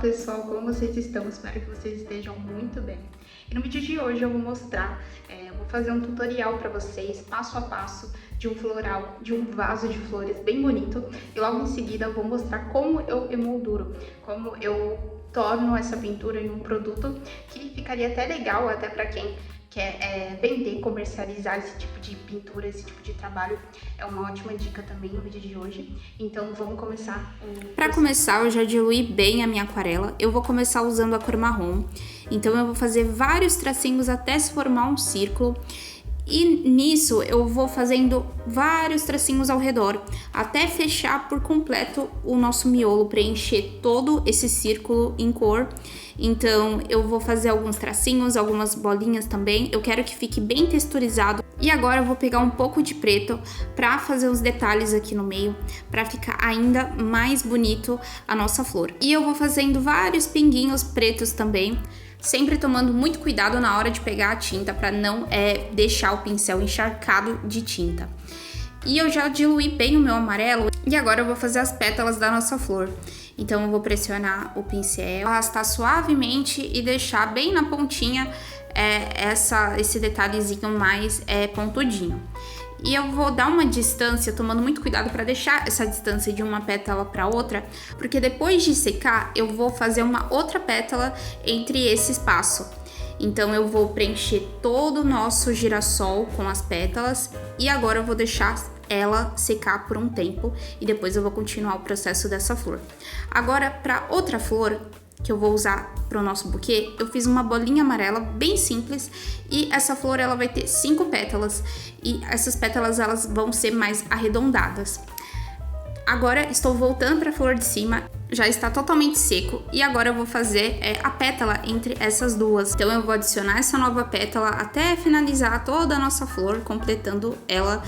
pessoal, como vocês estão? Espero que vocês estejam muito bem. E no vídeo de hoje eu vou mostrar, vou fazer um tutorial para vocês, passo a passo, de um floral, de um vaso de flores bem bonito. E logo em seguida eu vou mostrar como eu emolduro, como eu torno essa pintura em um produto que ficaria até legal, até para quem quer vender, comercializar esse tipo de pintura, esse tipo de trabalho. É uma ótima dica também no vídeo de hoje. Então vamos começar. Para começar, eu já diluí bem a minha aquarela. Eu vou começar usando a cor marrom. Então eu vou fazer vários tracinhos até se formar um círculo. E nisso eu vou fazendo vários tracinhos ao redor, até fechar por completo o nosso miolo, preencher todo esse círculo em cor. Então eu vou fazer alguns tracinhos, algumas bolinhas também. Eu quero que fique bem texturizado. E agora eu vou pegar um pouco de preto para fazer os detalhes aqui no meio, para ficar ainda mais bonito a nossa flor. E eu vou fazendo vários pinguinhos pretos também, sempre tomando muito cuidado na hora de pegar a tinta para não deixar o pincel encharcado de tinta. E eu já diluí bem o meu amarelo e agora eu vou fazer as pétalas da nossa flor. Então eu vou pressionar o pincel, arrastar suavemente e deixar bem na pontinha esse detalhezinho mais pontudinho. E eu vou dar uma distância, tomando muito cuidado para deixar essa distância de uma pétala para outra, porque depois de secar eu vou fazer uma outra pétala entre esse espaço. Então eu vou preencher todo o nosso girassol com as pétalas e agora eu vou deixar ela secar por um tempo e depois eu vou continuar o processo dessa flor. Agora, para outra flor que eu vou usar para o nosso buquê, eu fiz uma bolinha amarela bem simples e essa flor ela vai ter 5 pétalas e essas pétalas elas vão ser mais arredondadas. Agora estou voltando para a flor de cima, já está totalmente seco e agora eu vou fazer a pétala entre essas duas. Então eu vou adicionar essa nova pétala até finalizar toda a nossa flor, completando ela,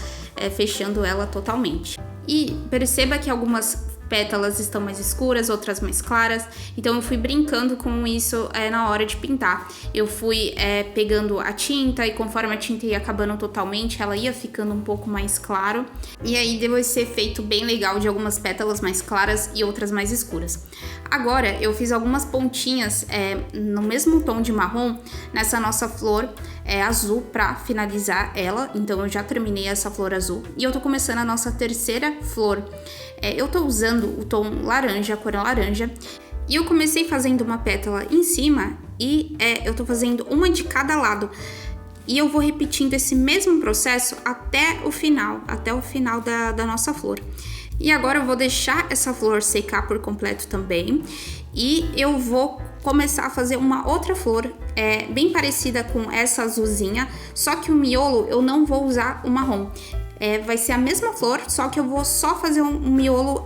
fechando ela totalmente. E perceba que algumas pétalas estão mais escuras, outras mais claras, então eu fui brincando com isso na hora de pintar. Eu fui pegando a tinta e conforme a tinta ia acabando totalmente, ela ia ficando um pouco mais claro. E aí deu esse efeito bem legal de algumas pétalas mais claras e outras mais escuras. Agora eu fiz algumas pontinhas no mesmo tom de marrom nessa nossa flor azul para finalizar ela. Então eu já terminei essa flor azul e eu tô começando a nossa terceira flor. Eu tô usando o tom laranja, a cor laranja, e eu comecei fazendo uma pétala em cima e eu tô fazendo uma de cada lado. E eu vou repetindo esse mesmo processo até o final da nossa flor. E agora eu vou deixar essa flor secar por completo também e eu vou começar a fazer uma outra flor bem parecida com essa azulzinha, só que o miolo eu não vou usar o marrom. Vai ser a mesma flor, só que eu vou só fazer um miolo,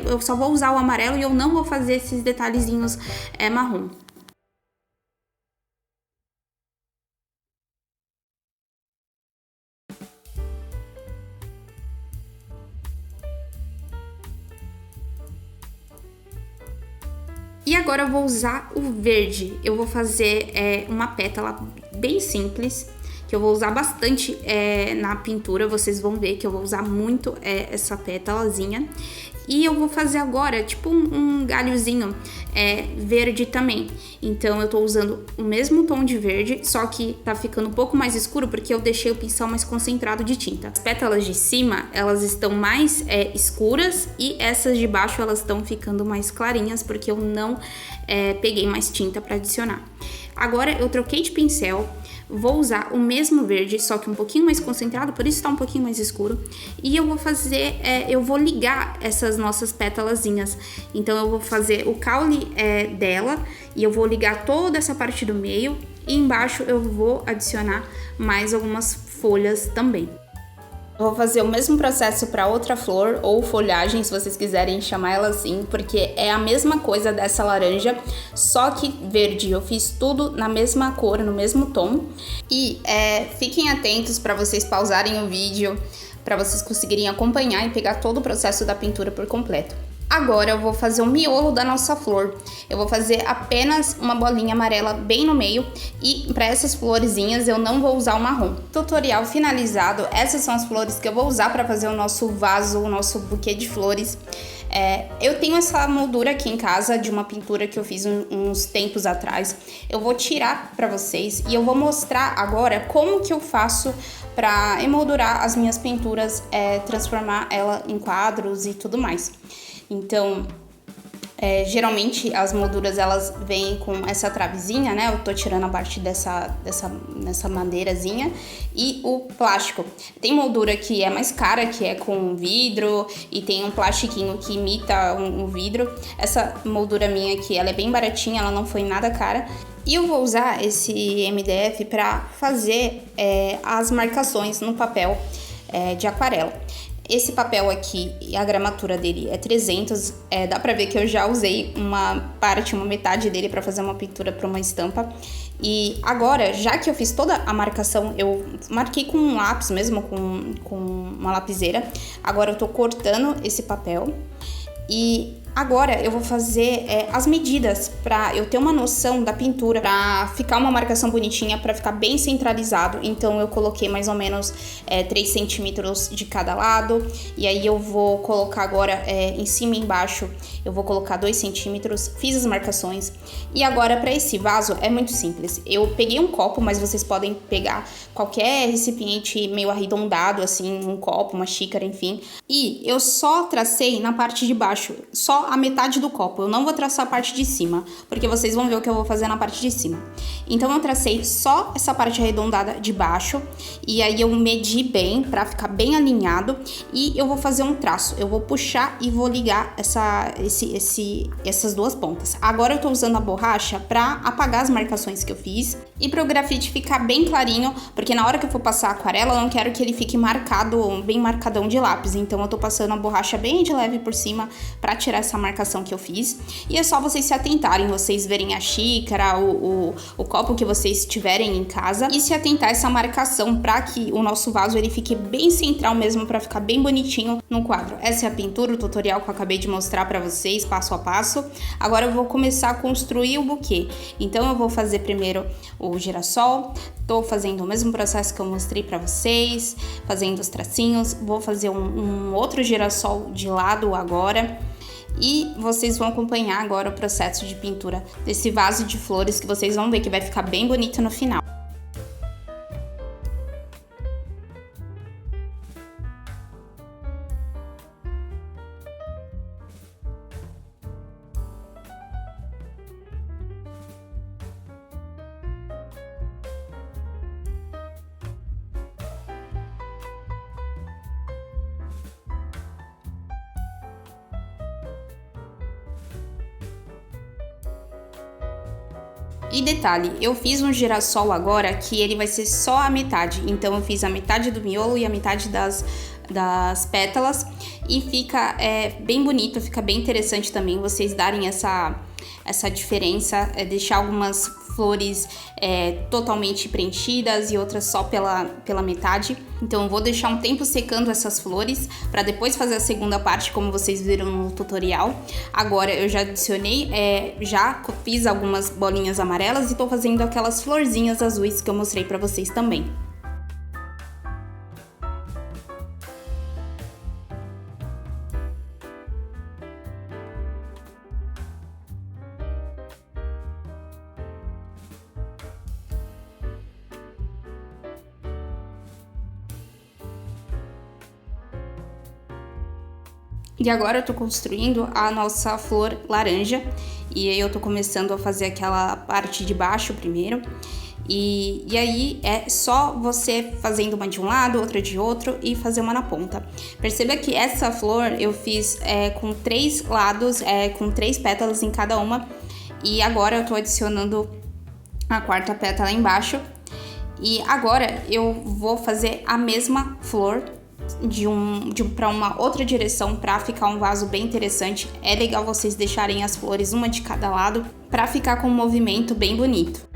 eu só vou usar o amarelo e eu não vou fazer esses detalhezinhos marrom. E agora eu vou usar o verde, eu vou fazer uma pétala bem simples, que eu vou usar bastante na pintura, vocês vão ver que eu vou usar muito essa pétalazinha. E eu vou fazer agora tipo um galhozinho verde também. Então eu tô usando o mesmo tom de verde, só que tá ficando um pouco mais escuro porque eu deixei o pincel mais concentrado de tinta. As pétalas de cima, elas estão mais escuras e essas de baixo elas estão ficando mais clarinhas porque eu não peguei mais tinta para adicionar. Agora eu troquei de pincel. Vou usar o mesmo verde, só que um pouquinho mais concentrado, por isso tá um pouquinho mais escuro. E eu vou fazer, eu vou ligar essas nossas pétalazinhas. Então eu vou fazer o caule dela e eu vou ligar toda essa parte do meio. E embaixo eu vou adicionar mais algumas folhas também. Eu vou fazer o mesmo processo para outra flor ou folhagem, se vocês quiserem chamar ela assim, porque é a mesma coisa dessa laranja, só que verde. Eu fiz tudo na mesma cor, no mesmo tom. E fiquem atentos para vocês pausarem o vídeo, para vocês conseguirem acompanhar e pegar todo o processo da pintura por completo. Agora eu vou fazer o miolo da nossa flor. Eu vou fazer apenas uma bolinha amarela bem no meio e para essas florezinhas eu não vou usar o marrom. Tutorial finalizado, essas são as flores que eu vou usar para fazer o nosso vaso, o nosso buquê de flores. Eu tenho essa moldura aqui em casa de uma pintura que eu fiz uns tempos atrás. Eu vou tirar pra vocês e eu vou mostrar agora como que eu faço pra emoldurar as minhas pinturas, transformar ela em quadros e tudo mais. Então, geralmente as molduras elas vêm com essa travezinha, né? Eu tô tirando a parte dessa madeirazinha e o plástico. Tem moldura que é mais cara, que é com vidro, e tem um plastiquinho que imita um vidro. Essa moldura minha aqui, ela é bem baratinha, ela não foi nada cara. E eu vou usar esse MDF para fazer as marcações no papel de aquarela. Esse papel aqui, a gramatura dele é 300, dá pra ver que eu já usei uma metade dele pra fazer uma pintura pra uma estampa. E agora, já que eu fiz toda a marcação, eu marquei com um lápis mesmo, com uma lapiseira. Agora eu tô cortando esse papel e agora eu vou fazer as medidas pra eu ter uma noção da pintura, pra ficar uma marcação bonitinha, pra ficar bem centralizado. Então eu coloquei mais ou menos 3 centímetros de cada lado. E aí eu vou colocar agora em cima e embaixo, eu vou colocar 2 centímetros, fiz as marcações. E agora pra esse vaso é muito simples. Eu peguei um copo, mas vocês podem pegar qualquer recipiente meio arredondado, assim, um copo, uma xícara, enfim. E eu só tracei na parte de baixo, só a metade do copo. Eu não vou traçar a parte de cima, porque vocês vão ver o que eu vou fazer na parte de cima. Então eu tracei só essa parte arredondada de baixo, e aí eu medi bem pra ficar bem alinhado, e eu vou fazer um traço. Eu vou puxar e vou ligar essas duas pontas. Agora eu tô usando a borracha pra apagar as marcações que eu fiz e pro grafite ficar bem clarinho, porque na hora que eu for passar a aquarela, eu não quero que ele fique marcado, bem marcadão de lápis. Então eu tô passando a borracha bem de leve por cima pra tirar essa marcação que eu fiz. E é só vocês se atentarem, vocês verem a xícara, o copo que vocês tiverem em casa, e se atentar a essa marcação pra que o nosso vaso ele fique bem central mesmo, pra ficar bem bonitinho no quadro. Essa é a pintura, o tutorial que eu acabei de mostrar pra vocês, passo a passo. Agora eu vou começar a construir o buquê. Então eu vou fazer primeiro o girassol, tô fazendo o mesmo processo que eu mostrei pra vocês, fazendo os tracinhos, vou fazer um outro girassol de lado agora. E vocês vão acompanhar agora o processo de pintura desse vaso de flores, que vocês vão ver que vai ficar bem bonito no final. E detalhe, eu fiz um girassol agora que ele vai ser só a metade. Então eu fiz a metade do miolo e a metade das pétalas. E fica bem bonito, fica bem interessante também vocês darem essa diferença, deixar algumas flores totalmente preenchidas e outras só pela metade. Então eu vou deixar um tempo secando essas flores para depois fazer a segunda parte, como vocês viram no tutorial. Agora eu já adicionei, já fiz algumas bolinhas amarelas e tô fazendo aquelas florzinhas azuis que eu mostrei para vocês também. E agora eu tô construindo a nossa flor laranja. E aí eu tô começando a fazer aquela parte de baixo primeiro. E aí é só você fazendo uma de um lado, outra de outro e fazer uma na ponta. Perceba que essa flor eu fiz com 3 lados, com 3 pétalas em cada uma. E agora eu tô adicionando a 4ª pétala embaixo. E agora eu vou fazer a mesma flor para uma outra direção, para ficar um vaso bem interessante. É legal vocês deixarem as flores uma de cada lado para ficar com um movimento bem bonito.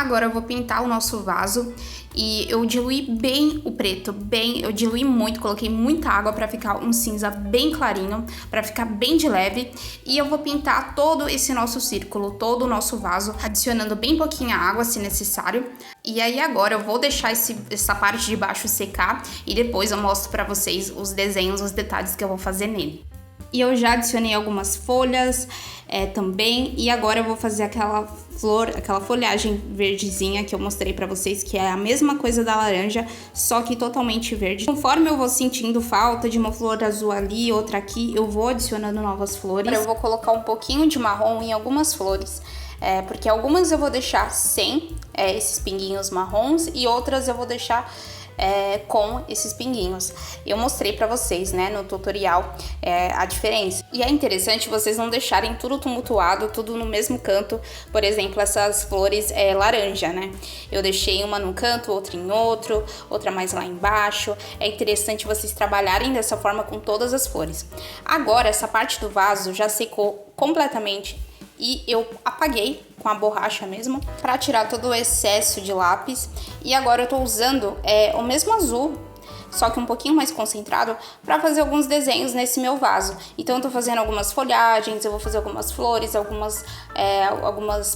Agora eu vou pintar o nosso vaso e eu diluí bem o preto, eu diluí muito, coloquei muita água para ficar um cinza bem clarinho, para ficar bem de leve. E eu vou pintar todo esse nosso círculo, todo o nosso vaso, adicionando bem pouquinha água se necessário. E aí agora eu vou deixar essa parte de baixo secar e depois eu mostro para vocês os desenhos, os detalhes que eu vou fazer nele. E eu já adicionei algumas folhas também, e agora eu vou fazer aquela folhagem verdezinha que eu mostrei pra vocês, que é a mesma coisa da laranja, só que totalmente verde. Conforme eu vou sentindo falta de uma flor azul ali, outra aqui, eu vou adicionando novas flores. Agora eu vou colocar um pouquinho de marrom em algumas flores, porque algumas eu vou deixar sem esses pinguinhos marrons e outras eu vou deixar com esses pinguinhos. Eu mostrei pra vocês, né, no tutorial, a diferença. E é interessante vocês não deixarem tudo tumultuado, tudo no mesmo canto. Por exemplo, essas flores laranja, né? Eu deixei uma num canto, outra em outro, outra mais lá embaixo. É interessante vocês trabalharem dessa forma com todas as flores. Agora, essa parte do vaso já secou completamente e eu apaguei com a borracha mesmo, para tirar todo o excesso de lápis. E agora eu tô usando o mesmo azul, só que um pouquinho mais concentrado, para fazer alguns desenhos nesse meu vaso. Então eu tô fazendo algumas folhagens, eu vou fazer algumas flores, algumas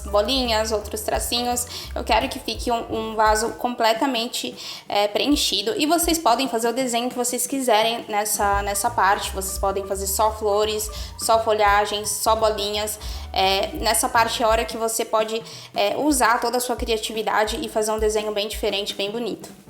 bolinhas, outros tracinhos. Eu quero que fique um vaso completamente preenchido. E vocês podem fazer o desenho que vocês quiserem nessa parte. Vocês podem fazer só flores, só folhagens, só bolinhas. Nessa parte é a hora que você pode usar toda a sua criatividade e fazer um desenho bem diferente, bem bonito.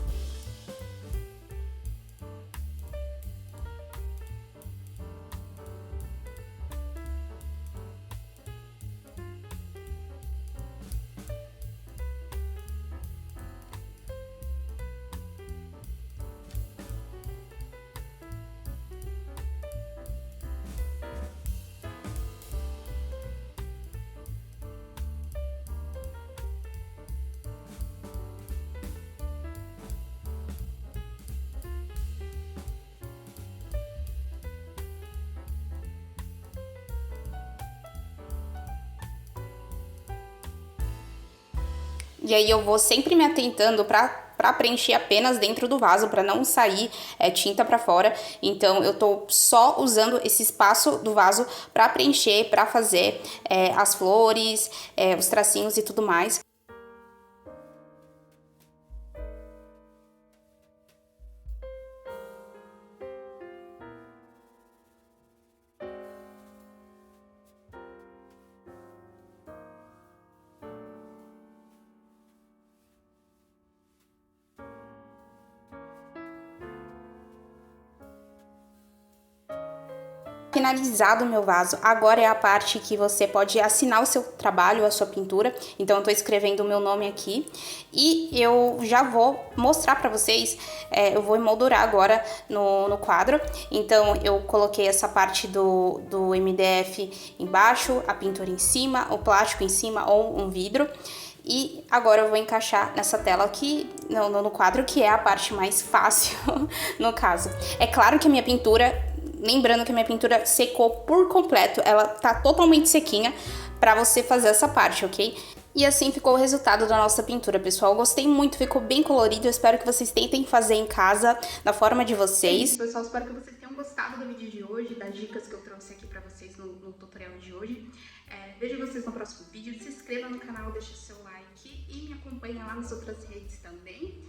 E aí eu vou sempre me atentando para preencher apenas dentro do vaso, para não sair tinta para fora. Então eu tô só usando esse espaço do vaso para preencher, para fazer as flores, os tracinhos e tudo mais. Finalizado o meu vaso, agora é a parte que você pode assinar o seu trabalho, a sua pintura. Então eu tô escrevendo o meu nome aqui e eu já vou mostrar pra vocês, eu vou emoldurar agora no quadro. Então eu coloquei essa parte do MDF embaixo, a pintura em cima, o plástico em cima ou um vidro. E agora eu vou encaixar nessa tela aqui, no quadro, que é a parte mais fácil no caso. É claro que a minha pintura... Lembrando que a minha pintura secou por completo, ela tá totalmente sequinha pra você fazer essa parte, ok? E assim ficou o resultado da nossa pintura, pessoal. Eu gostei muito, ficou bem colorido. Eu espero que vocês tentem fazer em casa, da forma de vocês. É isso, pessoal. Espero que vocês tenham gostado do vídeo de hoje, das dicas que eu trouxe aqui pra vocês no tutorial de hoje. Vejo vocês no próximo vídeo. Se inscreva no canal, deixe seu like e me acompanhe lá nas outras redes também.